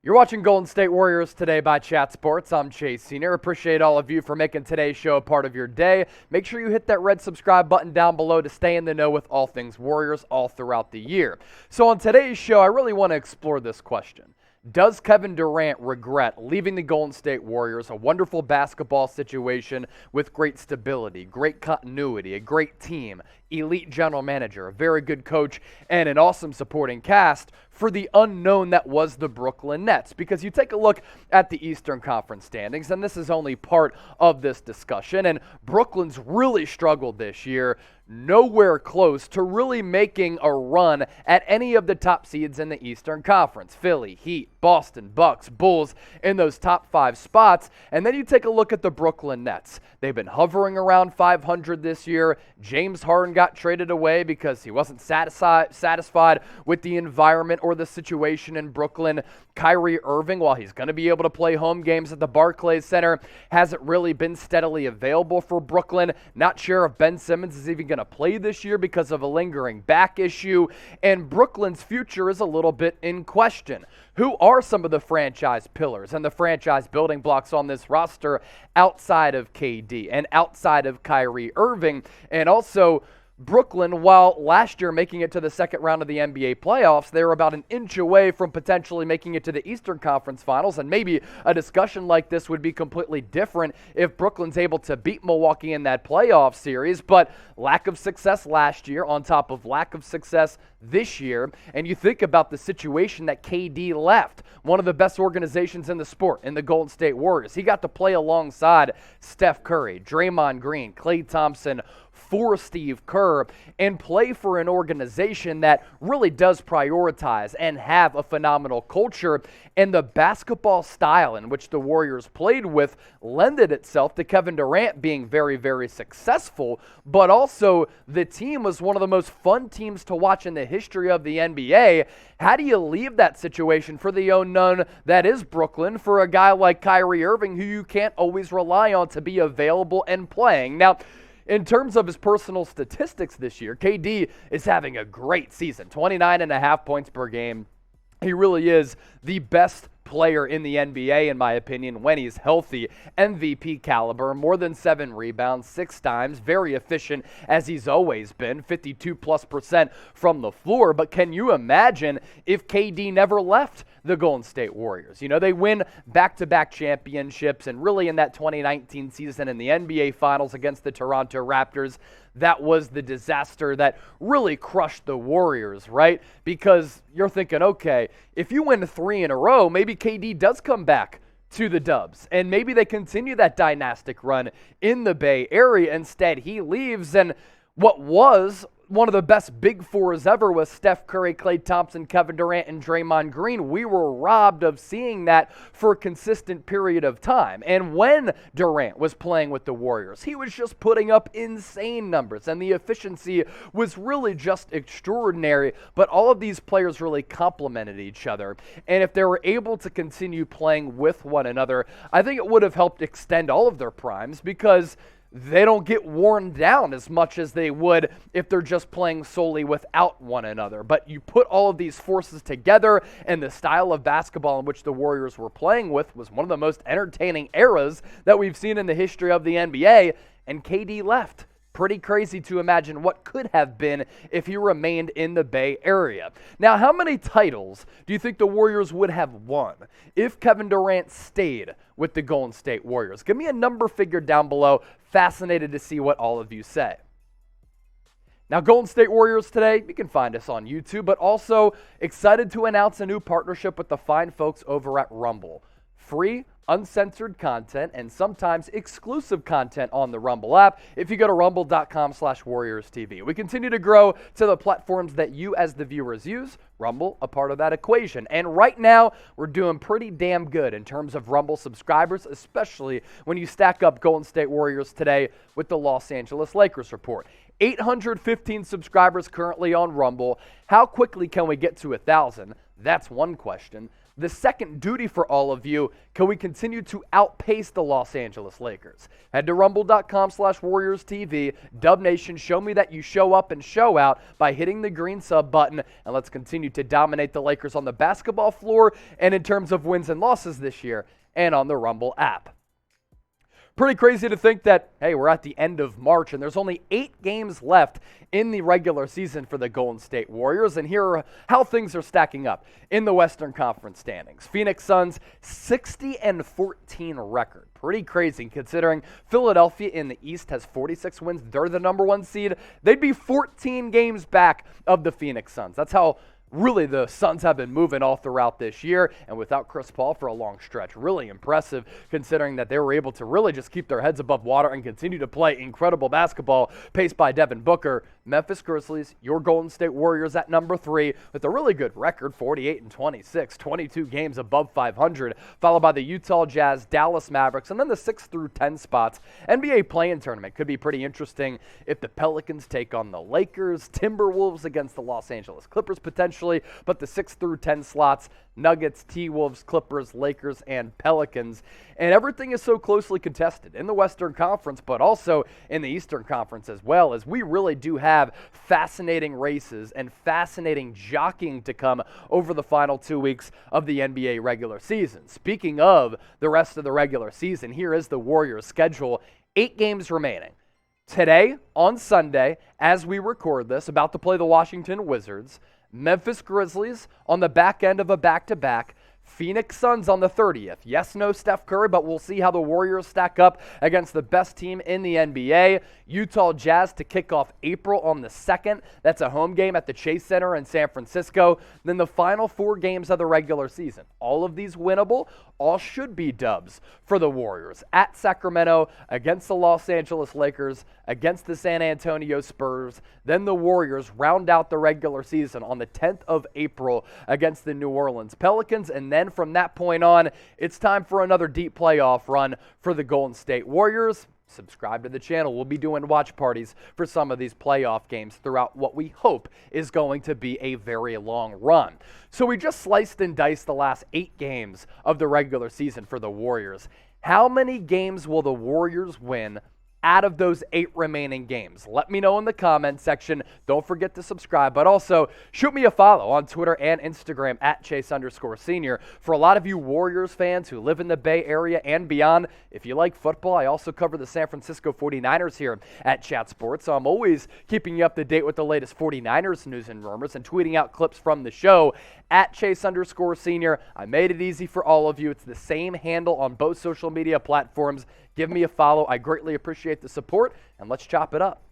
You're watching Golden State Warriors Today by Chat Sports. I'm Chase Senior. Appreciate all of you for making today's show a part of your day. Make sure you hit that red subscribe button down below to stay in the know with all things Warriors all throughout the year. So on today's show, I really want to explore this question. Does Kevin Durant regret leaving the Golden State Warriors, a wonderful basketball situation with great stability, great continuity, a great team, elite general manager, a very good coach, and an awesome supporting cast, for the unknown that was the Brooklyn Nets? Because you take a look at the Eastern Conference standings, and this is only part of this discussion, and Brooklyn's really struggled this year, nowhere close to really making a run at any of the top seeds in the Eastern Conference. Philly, Heat, Boston, Bucks, Bulls in those top 5 spots. And then you take a look at the Brooklyn Nets. They've been hovering around 500 this year. James Harden got traded away because he wasn't satisfied with the environment or the situation in Brooklyn. Kyrie Irving, while he's going to be able to play home games at the Barclays Center, hasn't really been steadily available for Brooklyn. Not sure if Ben Simmons is even going to play this year because of a lingering back issue, and Brooklyn's future is a little bit in question. Who are some of the franchise pillars and the franchise building blocks on this roster outside of KD and outside of Kyrie Irving? And also, Brooklyn, while last year making it to the second round of the NBA playoffs, they were about an inch away from potentially making it to the Eastern Conference Finals, and maybe a discussion like this would be completely different if Brooklyn's able to beat Milwaukee in that playoff series, but lack of success last year on top of lack of success this year, and you think about the situation that KD left, one of the best organizations in the sport, in the Golden State Warriors. He got to play alongside Steph Curry, Draymond Green, Klay Thompson, for Steve Kerr, and play for an organization that really does prioritize and have a phenomenal culture. And the basketball style in which the Warriors played with lended itself to Kevin Durant being very, very successful, but also the team was one of the most fun teams to watch in the history of the NBA. How do you leave that situation for the unknown that is Brooklyn for a guy like Kyrie Irving, who you can't always rely on to be available and playing? Now, in terms of his personal statistics this year, KD is having a great season, 29.5 points per game. He really is the best player in the NBA, in my opinion, when he's healthy. MVP caliber, more than 7 rebounds, 6 times, very efficient as he's always been, 52+% from the floor. But can you imagine if KD never left the Golden State Warriors? You know, they win back-to-back championships, and really in that 2019 season in the NBA Finals against the Toronto Raptors, that was the disaster that really crushed the Warriors, right? Because you're thinking, okay, if you win 3 in a row, maybe KD does come back to the Dubs, and maybe they continue that dynastic run in the Bay Area. Instead, he leaves, and what was one of the best big fours ever was Steph Curry, Klay Thompson, Kevin Durant, and Draymond Green. We were robbed of seeing that for a consistent period of time. And when Durant was playing with the Warriors, he was just putting up insane numbers, and the efficiency was really just extraordinary. But all of these players really complemented each other. And if they were able to continue playing with one another, I think it would have helped extend all of their primes, because they don't get worn down as much as they would if they're just playing solely without one another. But you put all of these forces together, and the style of basketball in which the Warriors were playing with was one of the most entertaining eras that we've seen in the history of the NBA, and KD left. Pretty crazy to imagine what could have been if he remained in the Bay Area. Now, how many titles do you think the Warriors would have won if Kevin Durant stayed with the Golden State Warriors? Give me a number figure down below. Fascinated to see what all of you say. Now, Golden State Warriors Today, you can find us on YouTube, but also excited to announce a new partnership with the fine folks over at Rumble. Free, uncensored content, and sometimes exclusive content on the Rumble app if you go to rumble.com/WarriorsTV. We continue to grow to the platforms that you as the viewers use. Rumble, a part of that equation. And right now, we're doing pretty damn good in terms of Rumble subscribers, especially when you stack up Golden State Warriors Today with the Los Angeles Lakers report. 815 subscribers currently on Rumble. How quickly can we get to 1,000? That's one question. The second duty for all of you, can we continue to outpace the Los Angeles Lakers? Head to rumble.com/WarriorsTV. Dub Nation, show me that you show up and show out by hitting the green sub button, and let's continue to dominate the Lakers on the basketball floor and in terms of wins and losses this year and on the Rumble app. Pretty crazy to think that, hey, we're at the end of March and there's only 8 games left in the regular season for the Golden State Warriors. And here are how things are stacking up in the Western Conference standings. Phoenix Suns, 60-14 record. Pretty crazy considering Philadelphia in the East has 46 wins. They're the number 1 seed. They'd be 14 games back of the Phoenix Suns. That's how really the Suns have been moving all throughout this year, and without Chris Paul for a long stretch. Really impressive considering that they were able to really just keep their heads above water and continue to play incredible basketball paced by Devin Booker. Memphis Grizzlies, your Golden State Warriors at number 3 with a really good record, 48-26, 22 games above 500, followed by the Utah Jazz, Dallas Mavericks, and then the 6 through 10 spots. NBA play-in tournament could be pretty interesting if the Pelicans take on the Lakers, Timberwolves against the Los Angeles Clippers potentially, but the 6 through 10 slots, Nuggets, T-Wolves, Clippers, Lakers, and Pelicans. And everything is so closely contested in the Western Conference, but also in the Eastern Conference as well, as we really do have fascinating races and fascinating jockeying to come over the final 2 weeks of the NBA regular season. Speaking of the rest of the regular season, here is the Warriors' schedule. 8 games remaining. Today, on Sunday, as we record this, about to play the Washington Wizards, Memphis Grizzlies on the back end of a back-to-back, Phoenix Suns on the 30th. Yes, no Steph Curry, but we'll see how the Warriors stack up against the best team in the NBA. Utah Jazz to kick off April on the 2nd. That's a home game at the Chase Center in San Francisco. Then the final 4 games of the regular season. All of these winnable, all should be dubs for the Warriors. At Sacramento, against the Los Angeles Lakers, against the San Antonio Spurs. Then the Warriors round out the regular season on the 10th of April against the New Orleans Pelicans. And then from that point on, it's time for another deep playoff run for the Golden State Warriors. Subscribe to the channel. We'll be doing watch parties for some of these playoff games throughout what we hope is going to be a very long run. So we just sliced and diced the last 8 games of the regular season for the Warriors. How many games will the Warriors win out of those 8 remaining games? Let me know in the comment section. Don't forget to subscribe, but also shoot me a follow on Twitter and Instagram at Chase_Senior. For a lot of you Warriors fans who live in the Bay Area and beyond, if you like football, I also cover the San Francisco 49ers here at Chat Sports, so I'm always keeping you up to date with the latest 49ers news and rumors and tweeting out clips from the show at Chase_Senior. I made it easy for all of you. It's the same handle on both social media platforms. Give me a follow. I greatly appreciate the support, and let's chop it up.